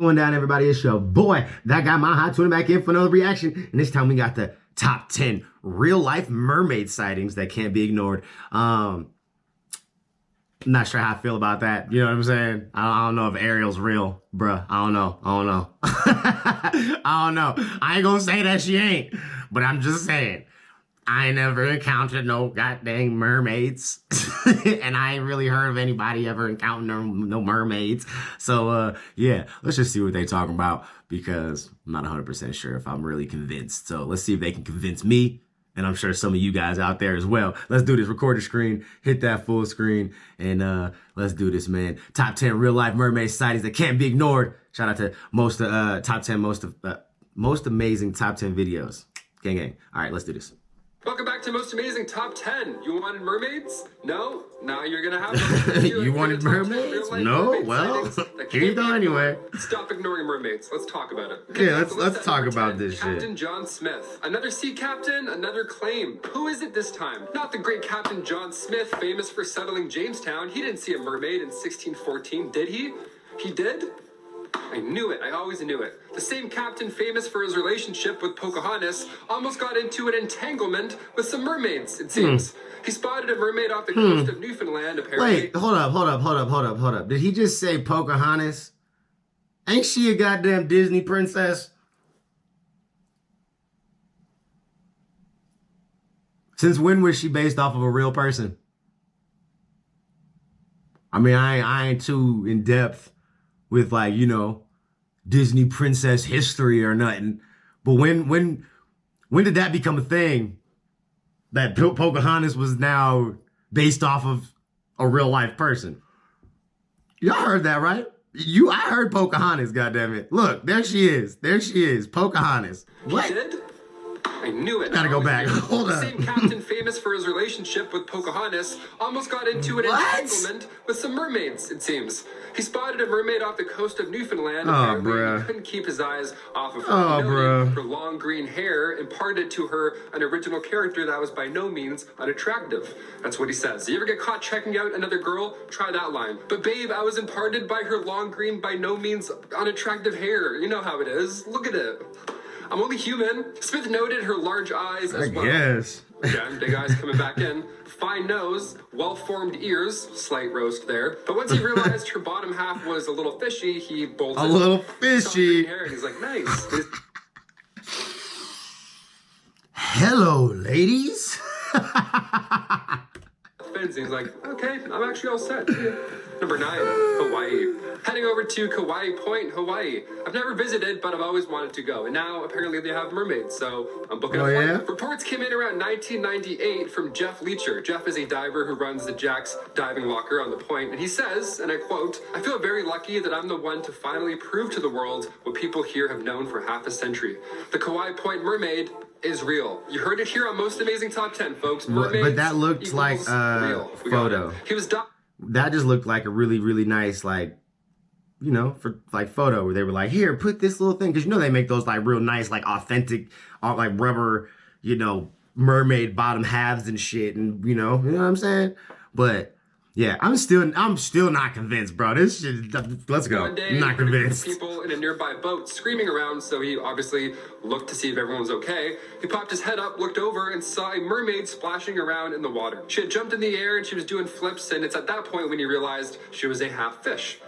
Going down, everybody. It's your boy, that guy, my high, tuning back in for another reaction. And this time we got the top 10 real life mermaid sightings that can't be ignored. I'm not sure how I feel about that. You know what I'm saying? I don't know if Ariel's real, bruh. I don't know. I don't know. I ain't gonna say that she ain't, but I'm just saying. I ain't never encountered no goddamn mermaids. And I ain't really heard of anybody ever encountering no mermaids. So, yeah, let's just see what they talking about because I'm not 100% sure if I'm really convinced. So let's see if they can convince me. And I'm sure some of you guys out there as well. Let's do this. Record the screen, hit that full screen, and let's do this, man. Top 10 real life mermaid sightings that can't be ignored. Shout out to most amazing top 10 videos. Gang, gang. All right, let's do this. Welcome back to Most Amazing Top 10. You wanted mermaids? No? Now you're gonna have them. You wanted mermaids? No? Well, here you go anyway. Stop ignoring mermaids. Let's talk about it. Yeah, let's talk about this shit. Captain John Smith. Another sea captain, another claim. Who is it this time? Not the great Captain John Smith, famous for settling Jamestown. He didn't see a mermaid in 1614, did he? He did? I knew it. I always knew it. The same captain famous for his relationship with Pocahontas almost got into an entanglement with some mermaids, it seems. He spotted a mermaid off the coast of Newfoundland, apparently. Wait, hold up. Did he just say Pocahontas? Ain't she a goddamn Disney princess? Since when was she based off of a real person? I mean, I ain't too in depth with, like, you know, Disney princess history or nothing. But when did that become a thing? That Pocahontas was now based off of a real life person. Y'all heard that, right? I heard Pocahontas, goddammit. Look, there she is. There she is. Pocahontas. What? He did? I knew it. Gotta go back. Hold on. The same captain famous for his relationship with Pocahontas almost got into an entanglement with some mermaids, it seems. He spotted a mermaid off the coast of Newfoundland. Apparently, he couldn't keep his eyes off of her. Her long green hair imparted to her an original character that was by no means unattractive. That's what he says. You ever get caught checking out another girl? Try that line. But babe, I was imparted by her long green, by no means unattractive hair. You know how it is. Look at it. I'm only human. Smith noted her large eyes as well. Yes. Again, big eyes coming back in. Fine nose, well-formed ears, slight roast there. But once he realized her bottom half was a little fishy, he bolted. A little fishy. Hair, and he's like, nice. Hello, ladies. Fins, and he's like, okay, I'm actually all set. Number 9, Hawaii. Heading over to Kauai Point, Hawaii. I've never visited, but I've always wanted to go. And now, apparently, they have mermaids, so I'm booking a flight. Yeah? Reports came in around 1998 from Jeff Leacher. Jeff is a diver who runs the Jack's Diving Locker on the point, and he says, and I quote, I feel very lucky that I'm the one to finally prove to the world what people here have known for half a century. The Kauai Point mermaid is real. You heard it here on Most Amazing Top 10, folks. Mermaids but that looked like a photo. That just looked like a really, really nice, like, you know, for like photo where they were like, here, put this little thing. Cause you know, they make those like real nice, like authentic, like rubber, you know, mermaid bottom halves and shit. And you know what I'm saying? But yeah, I'm still not convinced, bro. This shit, let's go. One day, I'm not convinced. People in a nearby boat screaming around, so he obviously looked to see if everyone's okay. He popped his head up, looked over, and saw a mermaid splashing around in the water. She had jumped in the air and she was doing flips, and it's at that point when he realized she was a half fish.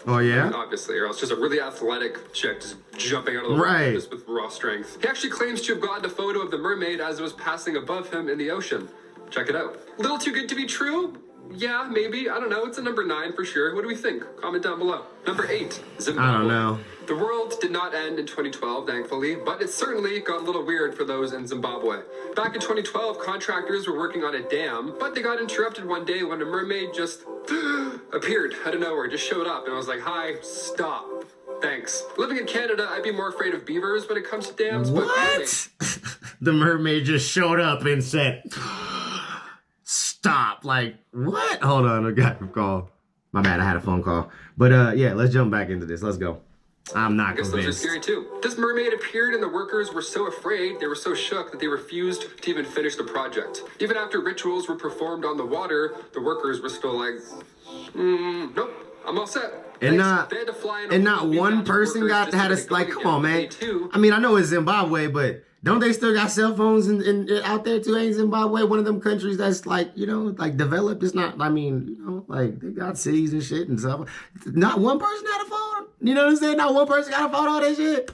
Oh, yeah? I mean, obviously, or else just a really athletic chick just jumping out of the water just with raw strength. He actually claims to have gotten a photo of the mermaid as it was passing above him in the ocean. Check it out. A little too good to be true? Yeah, maybe. I don't know. It's a number 9 for sure. What do we think? Comment down below. Number 8, Zimbabwe. I don't know. The world did not end in 2012, thankfully, but it certainly got a little weird for those in Zimbabwe. Back in 2012, contractors were working on a dam, but they got interrupted one day when a mermaid just appeared out of nowhere, just showed up, and I was like, hi, stop. Thanks. Living in Canada, I'd be more afraid of beavers when it comes to dams, what? But The mermaid just showed up and said, stop. Like, what? Hold on, I got a call. My bad, I had a phone call. But yeah, let's jump back into this. Let's go. I'm not convinced. Those are scary too. This mermaid appeared and the workers were so afraid, they were so shook that they refused to even finish the project. Even after rituals were performed on the water, the workers were still like, nope. I'm all set. And Thanks. not one person got had a, like, come on, man. I mean, I know it's Zimbabwe, but don't they still got cell phones in out there too? Ain't Zimbabwe one of them countries that's like, you know, like developed? It's not, I mean, you know, like they got cities and shit and stuff. Not one person had a phone. You know what I'm saying? Not one person got a phone, all that shit.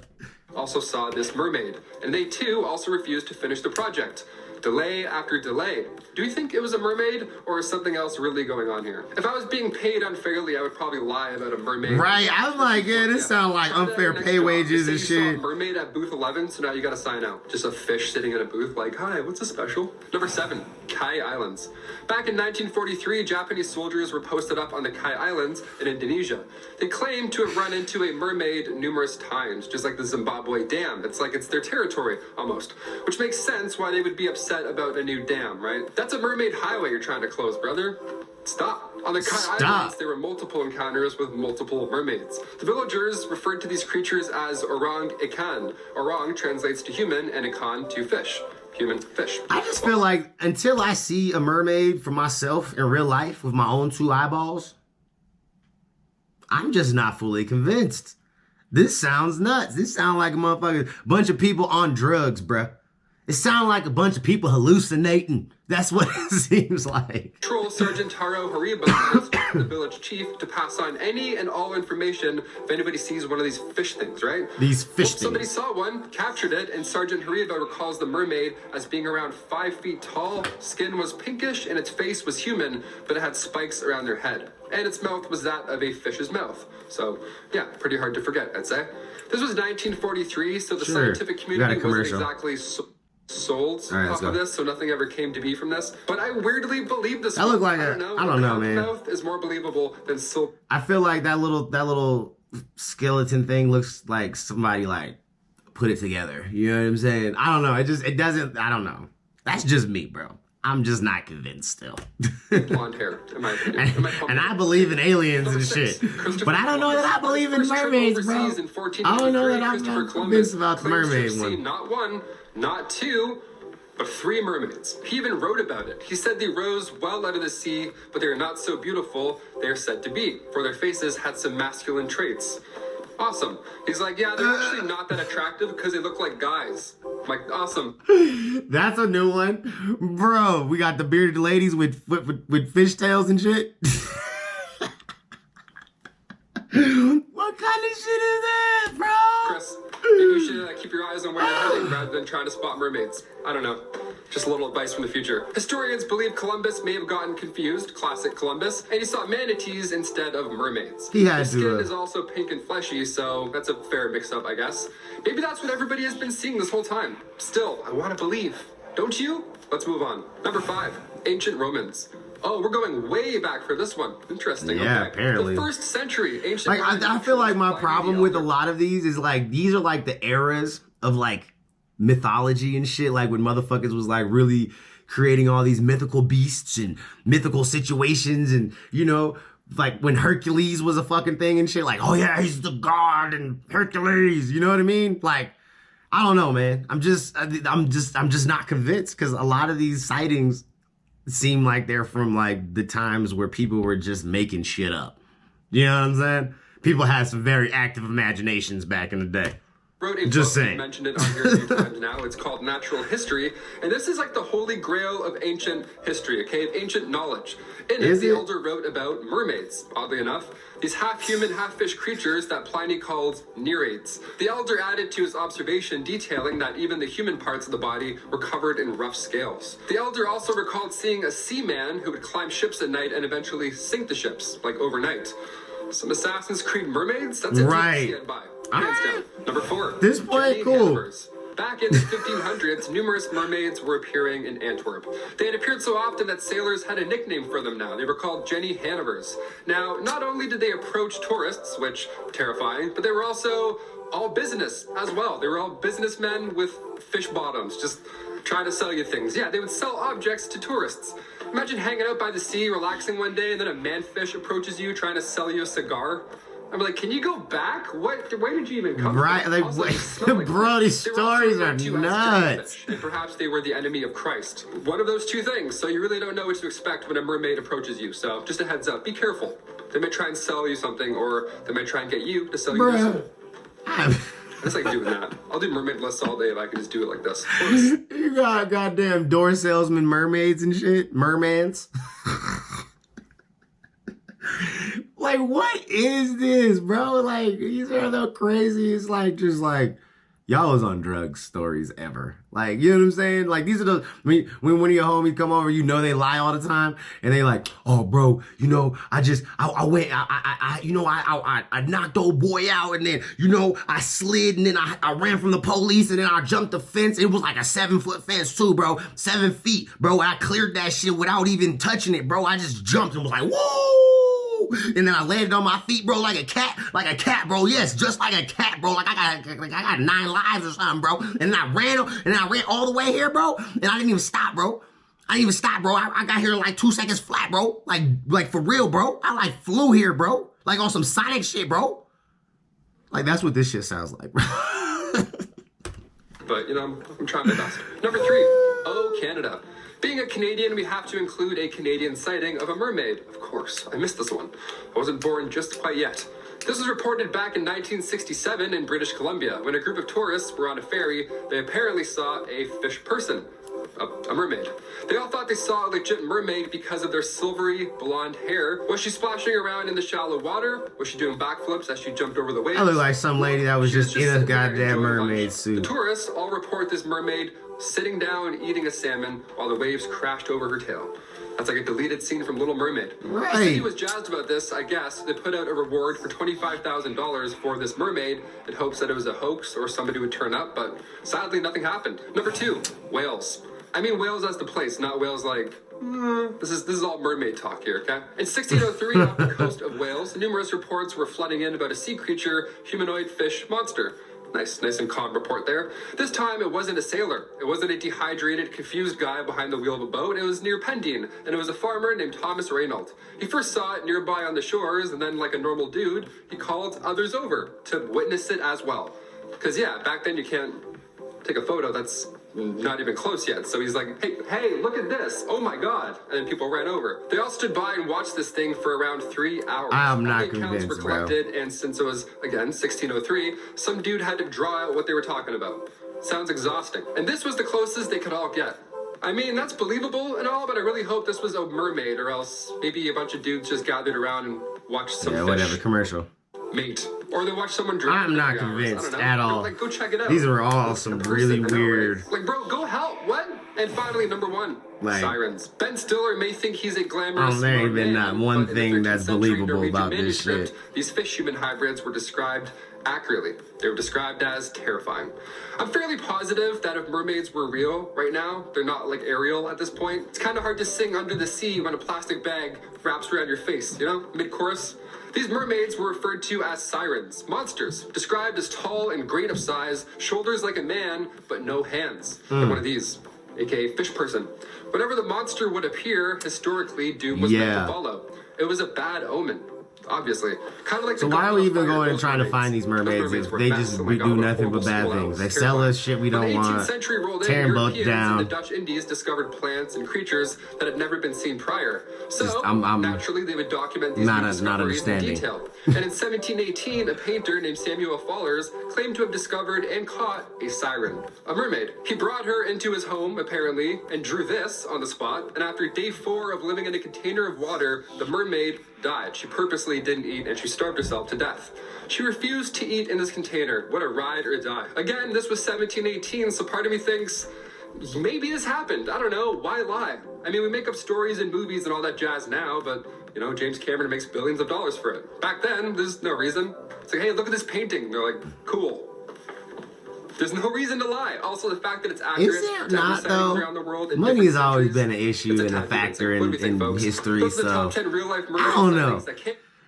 Also saw this mermaid, and they too also refused to finish the project. Delay after delay. Do you think it was a mermaid, or is something else really going on here? If I was being paid unfairly, I would probably lie about a mermaid. Right, I'm like, yeah, this sounds like unfair pay wages and shit. Saw a mermaid at booth 11, so now you gotta sign out. Just a fish sitting at a booth like, hi, what's a special? Number 7, Kai Islands. Back in 1943, Japanese soldiers were posted up on the Kai Islands in Indonesia. They claimed to have run into a mermaid numerous times, just like the Zimbabwe Dam. It's like it's their territory, almost. Which makes sense why they would be upset about a new dam, right? That's a mermaid highway you're trying to close, brother. Stop. On the Kai Islands, there were multiple encounters with multiple mermaids. The villagers referred to these creatures as orang ikan. Orang translates to human and ikan to fish. Human fish. I just feel like until I see a mermaid for myself in real life with my own 2 eyeballs, I'm just not fully convinced. This sounds nuts. This sounds like a motherfucking bunch of people on drugs, bruh. It sounds like a bunch of people hallucinating. That's what it seems like. Patrol Sergeant Taro Hariba asked the village chief to pass on any and all information if anybody sees one of these fish things, right? These fish things. Somebody saw one, captured it, and Sergeant Hariba recalls the mermaid as being around 5 feet tall. Skin was pinkish and its face was human, but it had spikes around their head. And its mouth was that of a fish's mouth. So, yeah, pretty hard to forget, I'd say. This was 1943, so the scientific community wasn't exactly sold off of this, so nothing ever came to be from this. But I weirdly believe this. That looked like I don't know, man. Mouth is more believable than silk. I feel like that little skeleton thing looks like somebody like put it together. You know what I'm saying? I don't know. It doesn't. I don't know. That's just me, bro. I'm just not convinced still. Blonde hair, in my opinion. And I believe in aliens and shit. But I don't know that I believe in mermaids, bro. I don't know that I'm not convinced about the mermaid one. Not 1, not 2, but 3 mermaids. He even wrote about it. He said they rose well out of the sea, but they are not so beautiful they are said to be, for their faces had some masculine traits. Awesome. He's like, yeah, they're actually not that attractive because they look like guys. I'm like, awesome. That's a new one. Bro, we got the bearded ladies with fishtails and shit. What kind of shit is that, bro? Chris, maybe you should keep your eyes on where you're heading rather than trying to spot mermaids. I don't know. Just a little advice from the future. Historians believe Columbus may have gotten confused, classic Columbus, and he saw manatees instead of mermaids. He had His skin is also pink and fleshy, so that's a fair mix-up, I guess. Maybe that's what everybody has been seeing this whole time. Still, I want to believe. Don't you? Let's move on. Number 5, ancient Romans. Oh, we're going way back for this one. Interesting. Yeah, okay. apparently. The 1st century, ancient like Romans. I feel like my problem with a lot of these is like these are like the eras of like mythology and shit, like when motherfuckers was like really creating all these mythical beasts and mythical situations, and you know, like when Hercules was a fucking thing and shit, like, oh yeah, he's the god and Hercules, you know what I mean? Like, I don't know, man. I'm just not convinced, because a lot of these sightings seem like they're from like the times where people were just making shit up. You know what I'm saying? People had some very active imaginations back in the day. Wrote a just book, saying. Mentioned it on here a few times now. It's called Natural History, and this is like the holy grail of ancient history, okay, of ancient knowledge. In it, the elder wrote about mermaids, oddly enough, these half-human, half-fish creatures that Pliny called nereids. The elder added to his observation detailing that even the human parts of the body were covered in rough scales. The elder also recalled seeing a seaman who would climb ships at night and eventually sink the ships, like overnight. Some Assassin's Creed mermaids? That's right. Hands down. Number 4. This boy cool. Back in the 1500s, numerous mermaids were appearing in Antwerp. They had appeared so often that sailors had a nickname for them now. They were called Jenny Hanovers. Now, not only did they approach tourists, which, terrifying, but they were also all business as well. They were all businessmen with fish bottoms, just trying to sell you things. Yeah, they would sell objects to tourists. Imagine hanging out by the sea, relaxing one day, and then a manfish approaches you trying to sell you a cigar. I'm like, can you go back? Where did you even come from? Right, like, bro, these stories are nuts. And perhaps they were the enemy of Christ. One of those two things. So you really don't know what to expect when a mermaid approaches you. So just a heads up, be careful. They might try and sell you something, or they might try and get you to sell you their soul. I just like doing that. I'll do mermaid lists all day if I can just do it like this. You got goddamn door salesman mermaids and shit. Mermans. Like, what is this, bro? Like, these are the craziest, like, just like, y'all was on drugs stories ever. Like, you know what I'm saying? Like, these are the, when one of your homies come over, you know they lie all the time, and they like, oh, bro, you know, I knocked old boy out, and then, you know, I slid, and then I ran from the police, and then I jumped the fence. It was like a 7-foot fence too, bro. 7 feet, bro. I cleared that shit without even touching it, bro. I just jumped and was like, whoa! And then I landed on my feet, bro, like a cat, bro. Yes, just like a cat, bro. Like I got 9 lives or something, bro. And I ran all the way here, bro. And I didn't even stop, bro. I got here like 2 seconds flat, bro. Like for real, bro. I like flew here, bro. Like on some Sonic shit, bro. Like that's what this shit sounds like, bro. But, you know, I'm trying my best. Number 3, oh, Canada. Being a Canadian, we have to include a Canadian sighting of a mermaid. Of course, I missed this one. I wasn't born just quite yet. This was reported back in 1967 in British Columbia, when a group of tourists were on a ferry. They apparently saw a fish person, a mermaid. They all thought they saw a legit mermaid because of their silvery blonde hair. Was she splashing around in the shallow water? Was she doing backflips as she jumped over the waves? I look like some lady that was just in a goddamn mermaid suit. The tourists all report this mermaid sitting down eating a salmon while the waves crashed over her tail. That's like a deleted scene from Little Mermaid. Right. The city was jazzed about this, I guess. They put out a reward for $25,000 for this mermaid in hopes that it was a hoax or somebody would turn up, but sadly nothing happened. Number 2, Wales. I mean Wales as the place, not Wales like, this is all mermaid talk here, okay? In 1603, off the coast of Wales, numerous reports were flooding in about a sea creature, humanoid fish monster. Nice and calm report there. This time, it wasn't a sailor. It wasn't a dehydrated, confused guy behind the wheel of a boat. It was near Pendine, and it was a farmer named Thomas Reynold. He first saw it nearby on the shores, and then, like a normal dude, he called others over to witness it as well. Because, yeah, back then you can't take a photo that's not even close yet. So he's like, hey, look at this. Oh my God. And then people ran over. They all stood by and watched this thing for around 3 hours. I'm not convinced, convinced, were collected, and since it was, again, 1603, some dude had to draw out what they were talking about. Sounds exhausting. And this was the closest they could all get. I mean, that's believable and all, but I really hope this was a mermaid, or else maybe a bunch of dudes just gathered around and watched some fish. Whatever, commercial. Mate. Or they watch someone drink. I'm not convinced at all. Like, go check it out. These are all some really weird. Like, bro, go help. What? And finally, number 1, sirens. Ben Stiller may think he's a glamorous there ain't been not one thing that's believable about this shit. These fish-human hybrids were described accurately. They were described as terrifying. I'm fairly positive that if mermaids were real right now, they're not like Ariel at this point. It's kind of hard to sing Under the Sea when a plastic bag wraps around your face, you know, mid-chorus. These mermaids were referred to as sirens, monsters, described as tall and great of size, shoulders like a man, but no hands. They're one of these, aka fish person. Whenever the monster would appear, historically, doom was meant to follow. It was a bad omen. Obviously. Kind of like so why are we even going and trying to find these mermaids if they just do nothing but bad things? They sell us shit we don't want, tearing boats down. The Dutch Indies discovered plants and creatures that had never been seen prior. So, naturally, they would document these discoveries in detail. And in 1718, a painter named Samuel Fallers claimed to have discovered and caught a siren, a mermaid. He brought her into his home, apparently, and drew this on the spot. And after day 4 of living in a container of water, the mermaid died. She purposely didn't eat, and she starved herself to death. She refused to eat in this container. What a ride or die. Again, this was 1718, so part of me thinks maybe this happened. I don't know. Why lie? I mean, we make up stories and movies and all that jazz now, but, you know, James Cameron makes billions of dollars for it. Back then, there's no reason. It's like, hey, look at this painting. They're like, cool. There's no reason to lie. Also, the fact that it's accurate. Is it not, though? Money has always been an issue and a factor in history, so I don't know.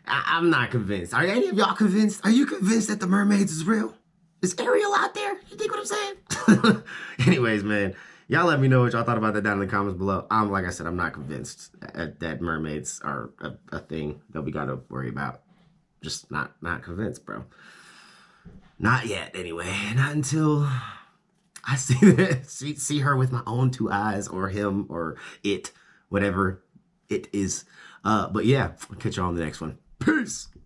I'm not convinced. Are any of y'all convinced? Are you convinced that the mermaids is real? Is Ariel out there? You think what I'm saying? Anyways, man, y'all let me know what y'all thought about that down in the comments below. Like I said, I'm not convinced that mermaids are a thing that we got to worry about. Just not convinced, bro. Not yet, anyway. Not until I see her with my own 2 eyes, or him, or it, whatever it is. But yeah, I'll catch y'all on the next one. Peace.